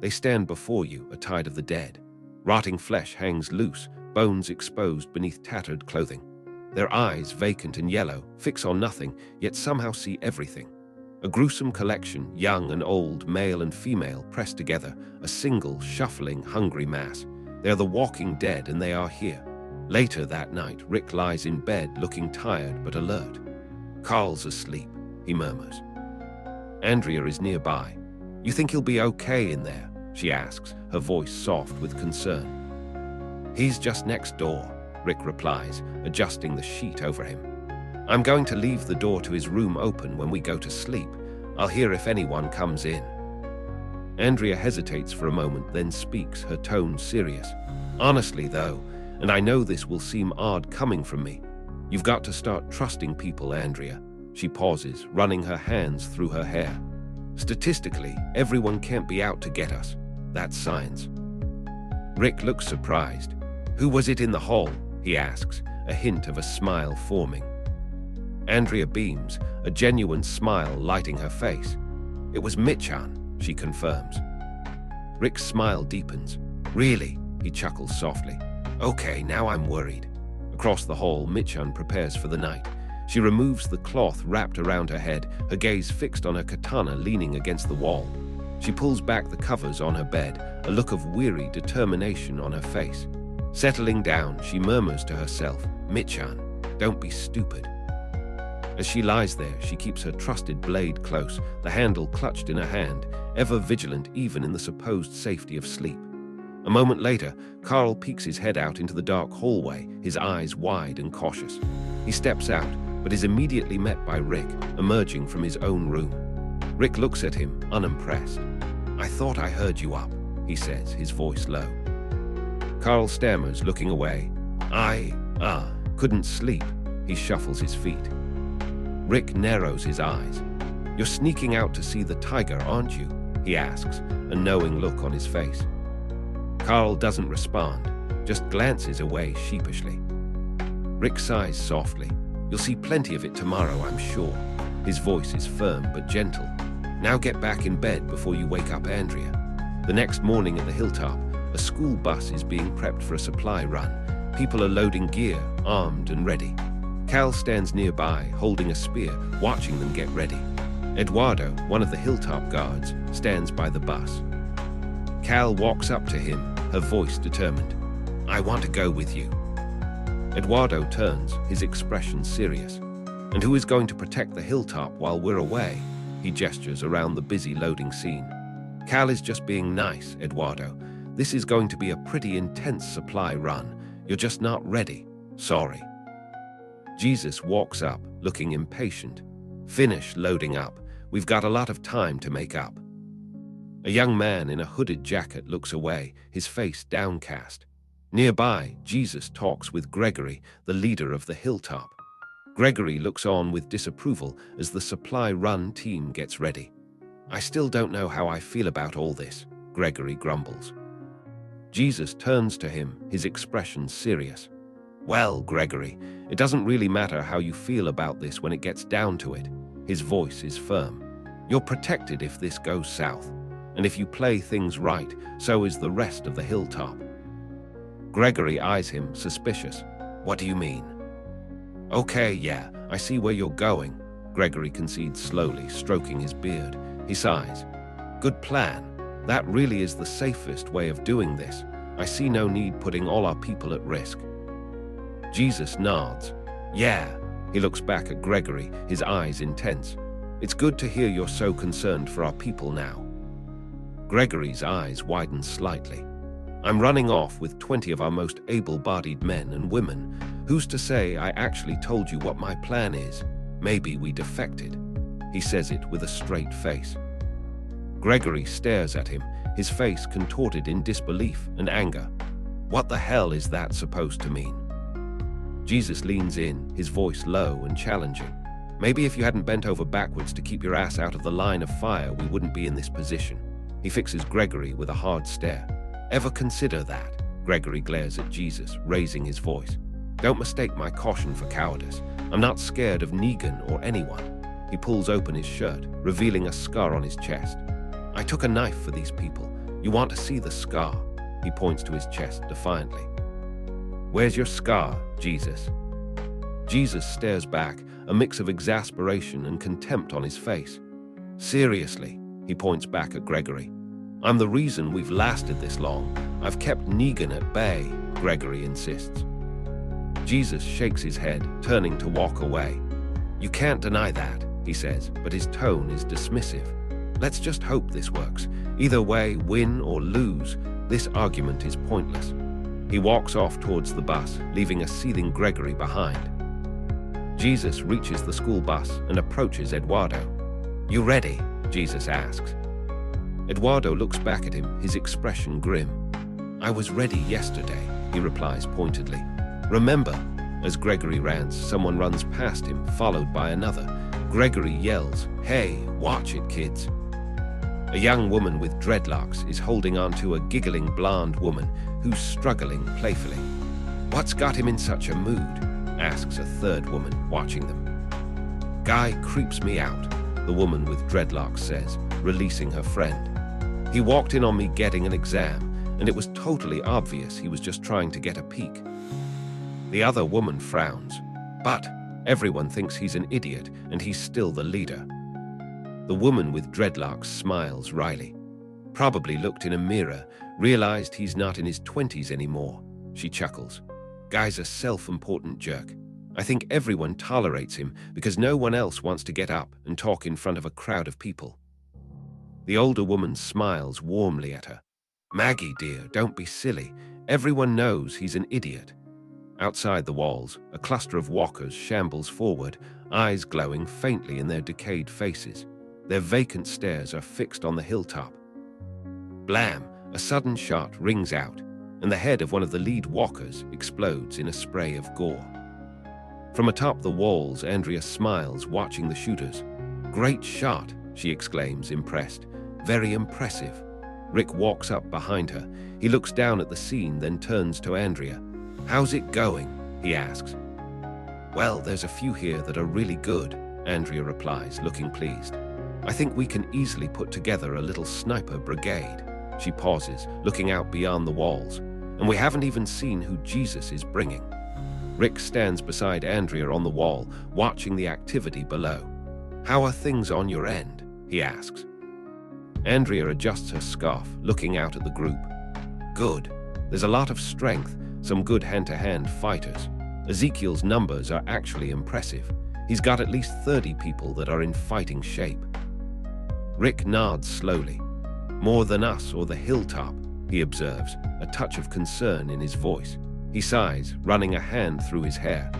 They stand before you, a tide of the dead. Rotting flesh hangs loose, bones exposed beneath tattered clothing. Their eyes, vacant and yellow, fix on nothing, yet somehow see everything. A gruesome collection, young and old, male and female, pressed together, a single, shuffling, hungry mass. They are the walking dead, and they are here. Later that night, Rick lies in bed, looking tired but alert. Carl's asleep, he murmurs. Andrea is nearby. You think he'll be okay in there? She asks, her voice soft with concern. He's just next door, Rick replies, adjusting the sheet over him. I'm going to leave the door to his room open when we go to sleep. I'll hear if anyone comes in. Andrea hesitates for a moment, then speaks, her tone serious. Honestly, though, and I know this will seem odd coming from me, you've got to start trusting people, Andrea. She pauses, running her hands through her hair. Statistically, everyone can't be out to get us. That's science. Rick looks surprised. Who was it in the hall? He asks, a hint of a smile forming. Andrea beams, a genuine smile lighting her face. It was Michan, she confirms. Rick's smile deepens. Really? He chuckles softly. Okay, now I'm worried. Across the hall, Michan prepares for the night. She removes the cloth wrapped around her head, her gaze fixed on her katana leaning against the wall. She pulls back the covers on her bed, a look of weary determination on her face. Settling down, she murmurs to herself, Michan, don't be stupid. As she lies there, she keeps her trusted blade close, the handle clutched in her hand, ever vigilant even in the supposed safety of sleep. A moment later, Carl peeks his head out into the dark hallway, his eyes wide and cautious. He steps out, but is immediately met by Rick, emerging from his own room. Rick looks at him, unimpressed. I thought I heard you up, he says, his voice low. Carl stammers, looking away. I couldn't sleep. He shuffles his feet. Rick narrows his eyes. You're sneaking out to see the tiger, aren't you? He asks, a knowing look on his face. Carl doesn't respond, just glances away sheepishly. Rick sighs softly. You'll see plenty of it tomorrow, I'm sure. His voice is firm but gentle. Now get back in bed before you wake up Andrea. The next morning at the Hilltop, a school bus is being prepped for a supply run. People are loading gear, armed and ready. Cal stands nearby, holding a spear, watching them get ready. Eduardo, one of the Hilltop guards, stands by the bus. Cal walks up to him, her voice determined. I want to go with you. Eduardo turns, his expression serious. And who is going to protect the Hilltop while we're away? He gestures around the busy loading scene. Cal is just being nice, Eduardo. This is going to be a pretty intense supply run. You're just not ready. Sorry. Jesus walks up, looking impatient. Finish loading up. We've got a lot of time to make up. A young man in a hooded jacket looks away, his face downcast. Nearby, Jesus talks with Gregory, the leader of the Hilltop. Gregory looks on with disapproval as the supply run team gets ready. I still don't know how I feel about all this, Gregory grumbles. Jesus turns to him, his expression serious. Well, Gregory, it doesn't really matter how you feel about this when it gets down to it. His voice is firm. You're protected if this goes south. And if you play things right, so is the rest of the Hilltop. Gregory eyes him, suspicious. What do you mean? Okay, yeah, I see where you're going. Gregory concedes slowly, stroking his beard. He sighs. Good plan. That really is the safest way of doing this. I see no need putting all our people at risk. Jesus nods. Yeah. He looks back at Gregory, his eyes intense. It's good to hear you're so concerned for our people now. Gregory's eyes widen slightly. I'm running off with 20 of our most able-bodied men and women. Who's to say I actually told you what my plan is? Maybe we defected. He says it with a straight face. Gregory stares at him, his face contorted in disbelief and anger. What the hell is that supposed to mean? Jesus leans in, his voice low and challenging. Maybe if you hadn't bent over backwards to keep your ass out of the line of fire, we wouldn't be in this position. He fixes Gregory with a hard stare. Ever consider that? Gregory glares at Jesus, raising his voice. Don't mistake my caution for cowardice. I'm not scared of Negan or anyone. He pulls open his shirt, revealing a scar on his chest. I took a knife for these people. You want to see the scar? He points to his chest defiantly. Where's your scar, Jesus? Jesus stares back, a mix of exasperation and contempt on his face. Seriously, he points back at Gregory. I'm the reason we've lasted this long. I've kept Negan at bay, Gregory insists. Jesus shakes his head, turning to walk away. You can't deny that, he says, but his tone is dismissive. Let's just hope this works. Either way, win or lose, this argument is pointless. He walks off towards the bus, leaving a seething Gregory behind. Jesus reaches the school bus and approaches Eduardo. You ready? Jesus asks. Eduardo looks back at him, his expression grim. I was ready yesterday, he replies pointedly. Remember? As Gregory rants, someone runs past him, followed by another. Gregory yells, Hey, watch it, kids. A young woman with dreadlocks is holding onto a giggling blonde woman who's struggling playfully. What's got him in such a mood? Asks a third woman, watching them. Guy creeps me out, the woman with dreadlocks says, releasing her friend. He walked in on me getting an exam, and it was totally obvious he was just trying to get a peek. The other woman frowns, but everyone thinks he's an idiot and he's still the leader. The woman with dreadlocks smiles wryly. Probably looked in a mirror, realized he's not in his 20s anymore. She chuckles. Guy's a self-important jerk. I think everyone tolerates him because no one else wants to get up and talk in front of a crowd of people. The older woman smiles warmly at her. Maggie, dear, don't be silly. Everyone knows he's an idiot. Outside the walls, a cluster of walkers shambles forward, eyes glowing faintly in their decayed faces. Their vacant stares are fixed on the hilltop. Blam! A sudden shot rings out, and the head of one of the lead walkers explodes in a spray of gore. From atop the walls, Andrea smiles, watching the shooters. Great shot, she exclaims, impressed. Very impressive. Rick walks up behind her. He looks down at the scene, then turns to Andrea. How's it going? He asks. Well, there's a few here that are really good, Andrea replies, looking pleased. I think we can easily put together a little sniper brigade. She pauses, looking out beyond the walls. And we haven't even seen who Jesus is bringing. Rick stands beside Andrea on the wall, watching the activity below. How are things on your end? He asks. Andrea adjusts her scarf, looking out at the group. Good. There's a lot of strength, some good hand-to-hand fighters. Ezekiel's numbers are actually impressive. He's got at least 30 people that are in fighting shape. Rick nods slowly. More than us or the Hilltop, he observes, a touch of concern in his voice. He sighs, running a hand through his hair.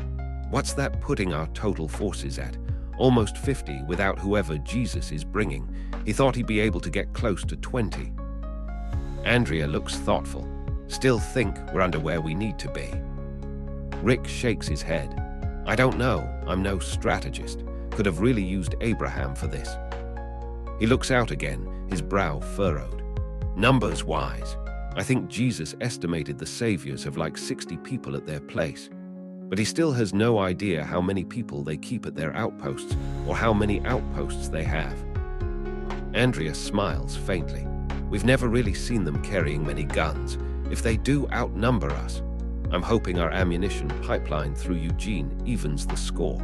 What's that putting our total forces at? Almost 50 without whoever Jesus is bringing. He thought he'd be able to get close to 20. Andrea looks thoughtful. Still think we're under where we need to be. Rick shakes his head. I don't know. I'm no strategist. Could have really used Abraham for this. He looks out again, his brow furrowed. Numbers-wise, I think Jesus estimated the saviors have like 60 people at their place. But he still has no idea how many people they keep at their outposts or how many outposts they have. Andrea smiles faintly. We've never really seen them carrying many guns. If they do outnumber us, I'm hoping our ammunition pipeline through Eugene evens the score.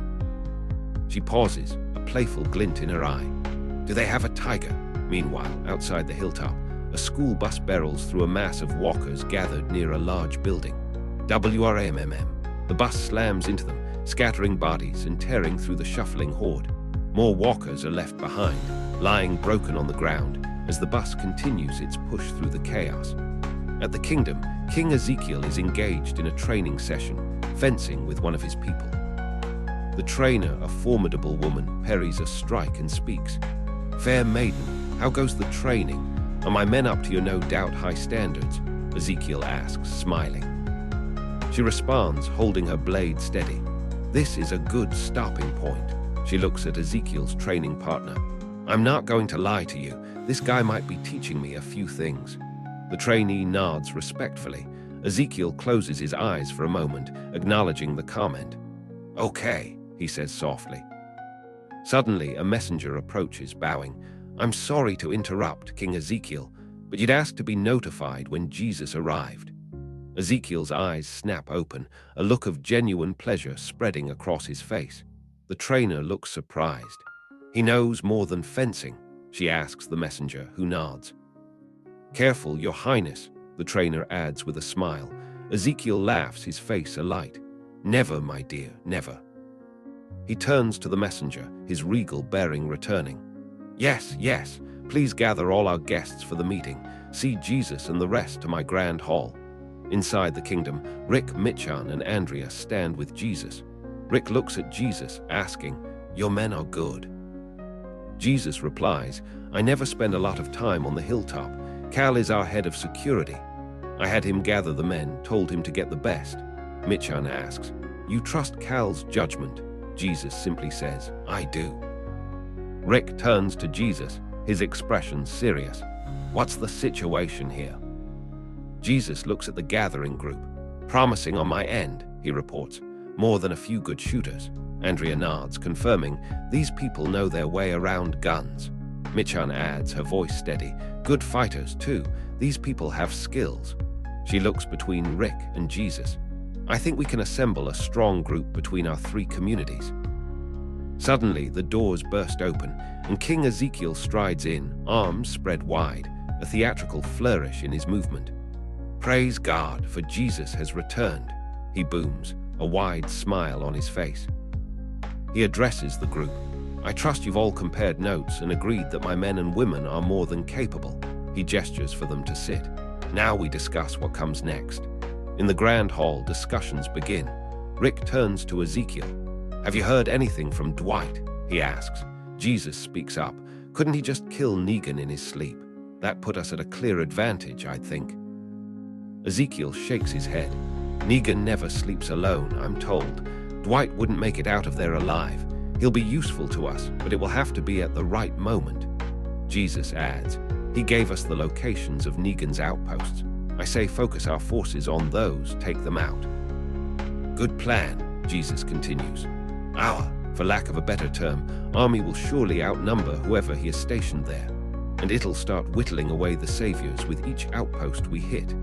She pauses, a playful glint in her eye. Do they have a tiger? Meanwhile, outside the hilltop, a school bus barrels through a mass of walkers gathered near a large building. WRMMM. The bus slams into them, scattering bodies and tearing through the shuffling horde. More walkers are left behind, lying broken on the ground as the bus continues its push through the chaos. At the kingdom, King Ezekiel is engaged in a training session, fencing with one of his people. The trainer, a formidable woman, parries a strike and speaks. Fair maiden, how goes the training? Are my men up to your no doubt high standards? Ezekiel asks, smiling. She responds, holding her blade steady. This is a good stopping point. She looks at Ezekiel's training partner. I'm not going to lie to you. This guy might be teaching me a few things. The trainee nods respectfully. Ezekiel closes his eyes for a moment, acknowledging the comment. Okay, he says softly. Suddenly, a messenger approaches, bowing. I'm sorry to interrupt, King Ezekiel, but you'd ask to be notified when Jesus arrived. Ezekiel's eyes snap open, a look of genuine pleasure spreading across his face. The trainer looks surprised. He knows more than fencing, she asks the messenger, who nods. Careful, Your Highness, the trainer adds with a smile. Ezekiel laughs, his face alight. Never, my dear, never. He turns to the messenger, his regal bearing returning. Yes, yes, please gather all our guests for the meeting. See Jesus and the rest to my grand hall. Inside the kingdom, Rick, Michan, and Andrea stand with Jesus. Rick looks at Jesus, asking, Your men are good. Jesus replies, I never spend a lot of time on the hilltop. Cal is our head of security. I had him gather the men, told him to get the best. Michan asks, You trust Cal's judgment? Jesus simply says, I do. Rick turns to Jesus, his expression serious. What's the situation here? Jesus looks at the gathering group. Promising on my end, he reports. More than a few good shooters. Andrea nods, confirming these people know their way around guns. Michan adds, her voice steady. Good fighters, too. These people have skills. She looks between Rick and Jesus. I think we can assemble a strong group between our three communities. Suddenly, the doors burst open, and King Ezekiel strides in, arms spread wide, a theatrical flourish in his movement. Praise God, for Jesus has returned, he booms, a wide smile on his face. He addresses the group. I trust you've all compared notes and agreed that my men and women are more than capable. He gestures for them to sit. Now we discuss what comes next. In the grand hall, discussions begin. Rick turns to Ezekiel. Have you heard anything from Dwight? He asks. Jesus speaks up. Couldn't he just kill Negan in his sleep? That put us at a clear advantage, I'd think. Ezekiel shakes his head. Negan never sleeps alone, I'm told. Dwight wouldn't make it out of there alive. He'll be useful to us, but it will have to be at the right moment. Jesus adds, he gave us the locations of Negan's outposts. I say focus our forces on those, take them out. Good plan, Jesus continues. Our, for lack of a better term, army will surely outnumber whoever he has stationed there, and it'll start whittling away the saviors with each outpost we hit.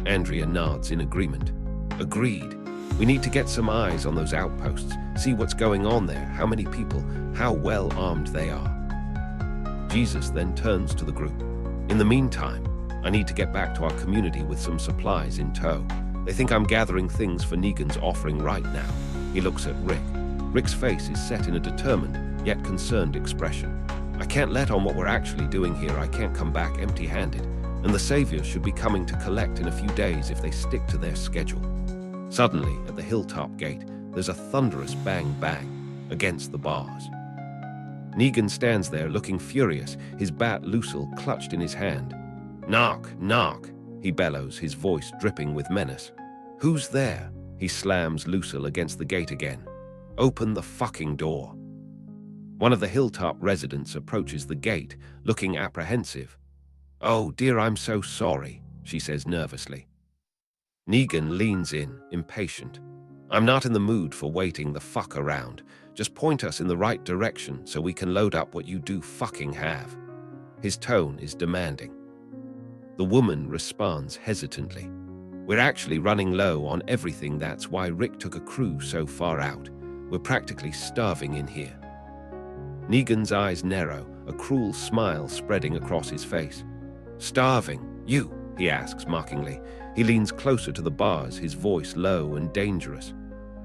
Andrea nods in agreement. Agreed. We need to get some eyes on those outposts, see what's going on there, how many people, how well armed they are. Jesus then turns to the group. In the meantime, I need to get back to our community with some supplies in tow. They think I'm gathering things for Negan's offering right now. He looks at Rick. Rick's face is set in a determined, yet concerned expression. I can't let on what we're actually doing here. I can't come back empty-handed, and the saviors should be coming to collect in a few days if they stick to their schedule. Suddenly, at the hilltop gate, there's a thunderous bang-bang against the bars. Negan stands there looking furious, his bat Lucille clutched in his hand. Knock, knock, he bellows, his voice dripping with menace. Who's there? He slams Lucille against the gate again. Open the fucking door. One of the hilltop residents approaches the gate, looking apprehensive. Oh dear, I'm so sorry, she says nervously. Negan leans in, impatient. I'm not in the mood for waiting the fuck around. Just point us in the right direction so we can load up what you do fucking have. His tone is demanding. The woman responds hesitantly. We're actually running low on everything, that's why Rick took a crew so far out. We're practically starving in here. Negan's eyes narrow, a cruel smile spreading across his face. Starving? You? He asks mockingly. He leans closer to the bars, his voice low and dangerous.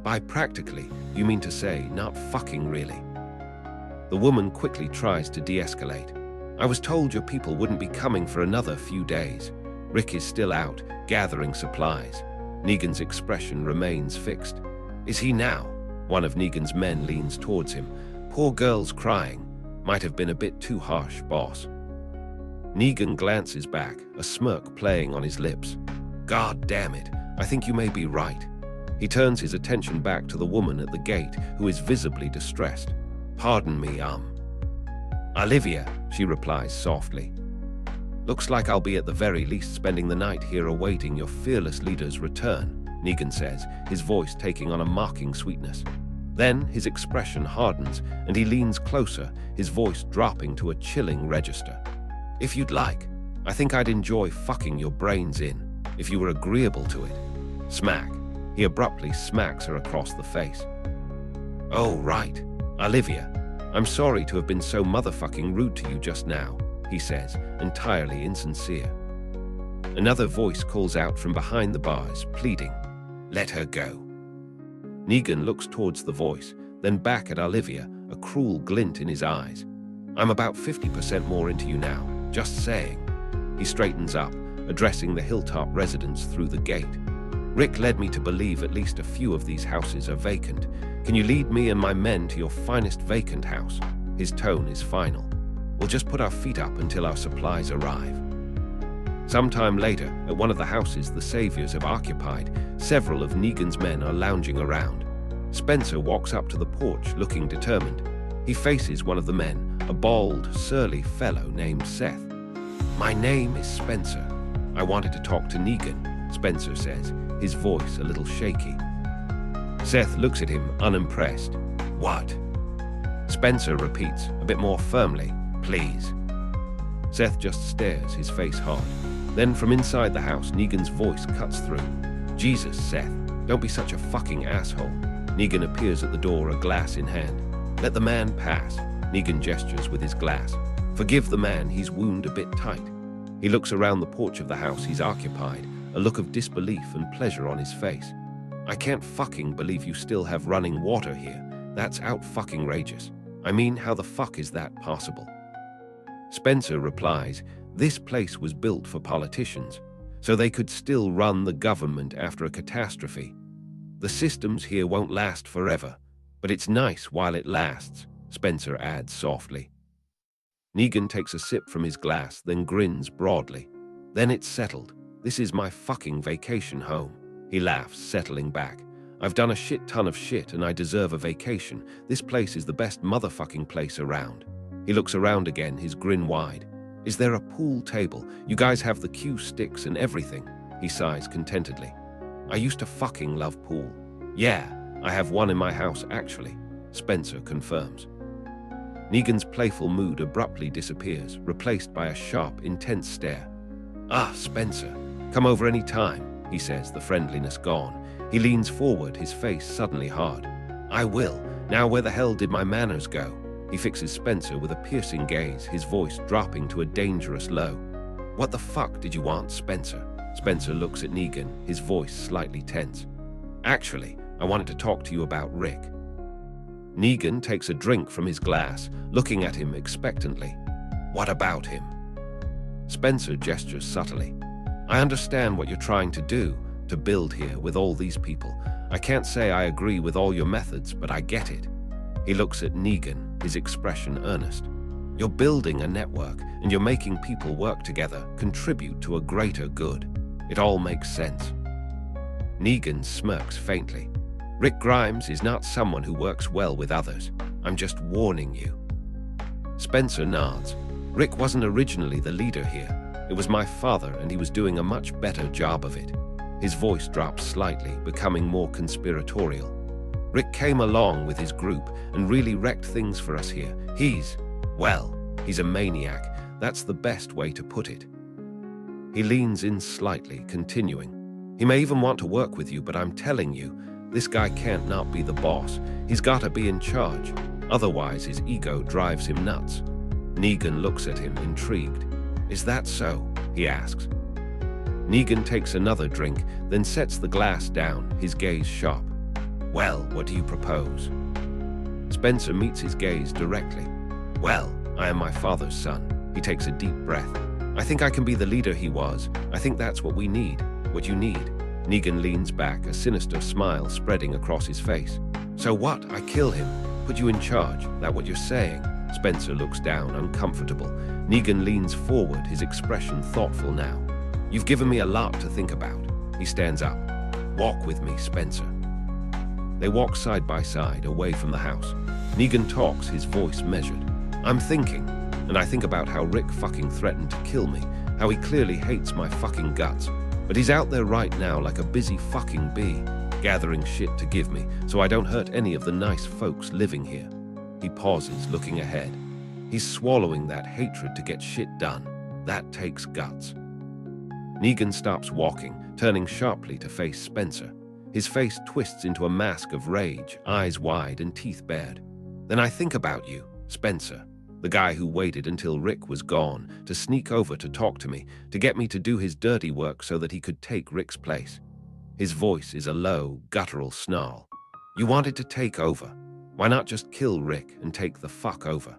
By practically, you mean to say not fucking really? The woman quickly tries to de-escalate. I was told your people wouldn't be coming for another few days. Rick is still out, gathering supplies. Negan's expression remains fixed. Is he now? One of Negan's men leans towards him. Poor girl's crying. Might have been a bit too harsh, boss. Negan glances back, a smirk playing on his lips. God damn it, I think you may be right. He turns his attention back to the woman at the gate, who is visibly distressed. Pardon me, Olivia, she replies softly. Looks like I'll be at the very least spending the night here awaiting your fearless leader's return, Negan says, his voice taking on a mocking sweetness. Then his expression hardens and he leans closer, his voice dropping to a chilling register. "If you'd like, I think I'd enjoy fucking your brains in, if you were agreeable to it." Smack. He abruptly smacks her across the face. "Oh, right. Olivia, I'm sorry to have been so motherfucking rude to you just now," he says, entirely insincere. Another voice calls out from behind the bars, pleading, "Let her go." Negan looks towards the voice, then back at Olivia, a cruel glint in his eyes. "I'm about 50% more into you now, just saying." He straightens up, addressing the Hilltop residents through the gate. "Rick led me to believe at least a few of these houses are vacant. Can you lead me and my men to your finest vacant house?" His tone is final. "We'll just put our feet up until our supplies arrive." Sometime later, at one of the houses the Saviors have occupied, several of Negan's men are lounging around. Spencer walks up to the porch, looking determined. He faces one of the men, a bald, surly fellow named Seth. "My name is Spencer. I wanted to talk to Negan," Spencer says, his voice a little shaky. Seth looks at him, unimpressed. "What?" Spencer repeats, a bit more firmly, "Please." Seth just stares, his face hard. Then from inside the house, Negan's voice cuts through. "Jesus, Seth, don't be such a fucking asshole." Negan appears at the door, a glass in hand. "Let the man pass." Negan gestures with his glass. "Forgive the man, he's wound a bit tight." He looks around the porch of the house he's occupied, a look of disbelief and pleasure on his face. "I can't fucking believe you still have running water here. That's out-fucking-rageous. I mean, how the fuck is that possible?" Spencer replies, "This place was built for politicians, so they could still run the government after a catastrophe. The systems here won't last forever, but it's nice while it lasts," Spencer adds softly. Negan takes a sip from his glass, then grins broadly. "Then it's settled. This is my fucking vacation home." He laughs, settling back. "I've done a shit ton of shit and I deserve a vacation. This place is the best motherfucking place around." He looks around again, his grin wide. "Is there a pool table? You guys have the cue sticks and everything." He sighs contentedly. "I used to fucking love pool." "Yeah, I have one in my house actually," Spencer confirms. Negan's playful mood abruptly disappears, replaced by a sharp, intense stare. "Ah, Spencer, come over any time," he says, the friendliness gone. He leans forward, his face suddenly hard. "I will. Now where the hell did my manners go?" He fixes Spencer with a piercing gaze, his voice dropping to a dangerous low. "What the fuck did you want, Spencer?" Spencer looks at Negan, his voice slightly tense. "Actually, I wanted to talk to you about Rick." Negan takes a drink from his glass, looking at him expectantly. "What about him?" Spencer gestures subtly. "I understand what you're trying to do, to build here with all these people. I can't say I agree with all your methods, but I get it." He looks at Negan, his expression earnest. "You're building a network, and you're making people work together, contribute to a greater good. It all makes sense." Negan smirks faintly. "Rick Grimes is not someone who works well with others. I'm just warning you." Spencer nods. "Rick wasn't originally the leader here. It was my father, and he was doing a much better job of it." His voice drops slightly, becoming more conspiratorial. "Rick came along with his group and really wrecked things for us here. He's a maniac. That's the best way to put it." He leans in slightly, continuing. "He may even want to work with you, but I'm telling you, this guy can't not be the boss. He's gotta be in charge. Otherwise, his ego drives him nuts." Negan looks at him, intrigued. "Is that so?" he asks. Negan takes another drink, then sets the glass down, his gaze sharp. "Well, what do you propose?" Spencer meets his gaze directly. "Well, I am my father's son." He takes a deep breath. "I think I can be the leader he was. I think that's what we need. What you need." Negan leans back, a sinister smile spreading across his face. "So what? I kill him? Put you in charge? That what you're saying?" Spencer looks down, uncomfortable. Negan leans forward, his expression thoughtful now. "You've given me a lot to think about." He stands up. "Walk with me, Spencer." They walk side by side, away from the house. Negan talks, his voice measured. "I'm thinking, and I think about how Rick fucking threatened to kill me, how he clearly hates my fucking guts, but he's out there right now like a busy fucking bee. gathering shit to give me so I don't hurt any of the nice folks living here. He pauses, looking ahead. He's swallowing that hatred to get shit done. That takes guts. Negan stops walking, turning sharply to face Spencer. His face twists into a mask of rage, eyes wide and teeth bared. Then I think about you, Spencer, the guy who waited until Rick was gone to sneak over to talk to me, to get me to do his dirty work so that he could take Rick's place. His voice is a low, guttural snarl. You wanted to take over. Why not just kill Rick and take the fuck over?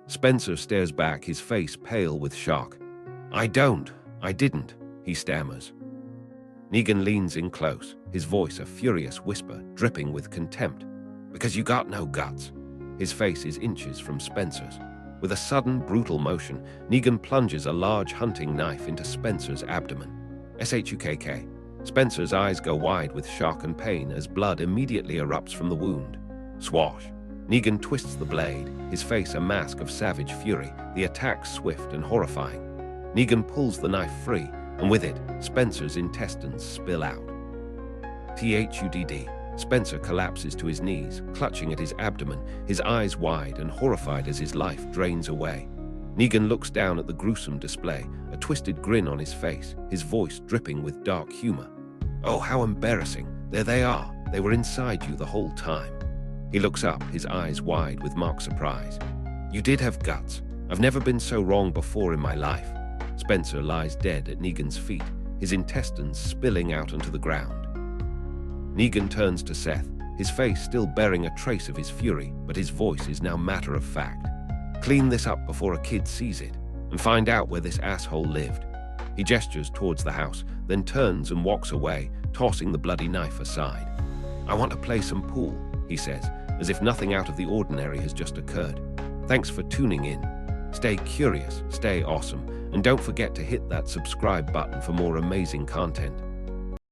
Spencer stares back, his face pale with shock. I didn't, he stammers. Negan leans in close, his voice a furious whisper, dripping with contempt. Because you got no guts. His face is inches from Spencer's. With a sudden, brutal motion, Negan plunges a large hunting knife into Spencer's abdomen. SHUKK. Spencer's eyes go wide with shock and pain as blood immediately erupts from the wound. Swash. Negan twists the blade, his face a mask of savage fury, the attack swift and horrifying. Negan pulls the knife free, and with it, Spencer's intestines spill out. TWD. Spencer collapses to his knees, clutching at his abdomen, his eyes wide and horrified as his life drains away. Negan looks down at the gruesome display, a twisted grin on his face, his voice dripping with dark humor. Oh, how embarrassing. There they are. They were inside you the whole time. He looks up, his eyes wide with mock surprise. You did have guts. I've never been so wrong before in my life. Spencer lies dead at Negan's feet, his intestines spilling out onto the ground. Negan turns to Seth, his face still bearing a trace of his fury, but his voice is now matter of fact. Clean this up before a kid sees it, and find out where this asshole lived. He gestures towards the house, then turns and walks away, tossing the bloody knife aside. I want to play some pool, he says, as if nothing out of the ordinary has just occurred. Thanks for tuning in. Stay curious, stay awesome, and don't forget to hit that subscribe button for more amazing content.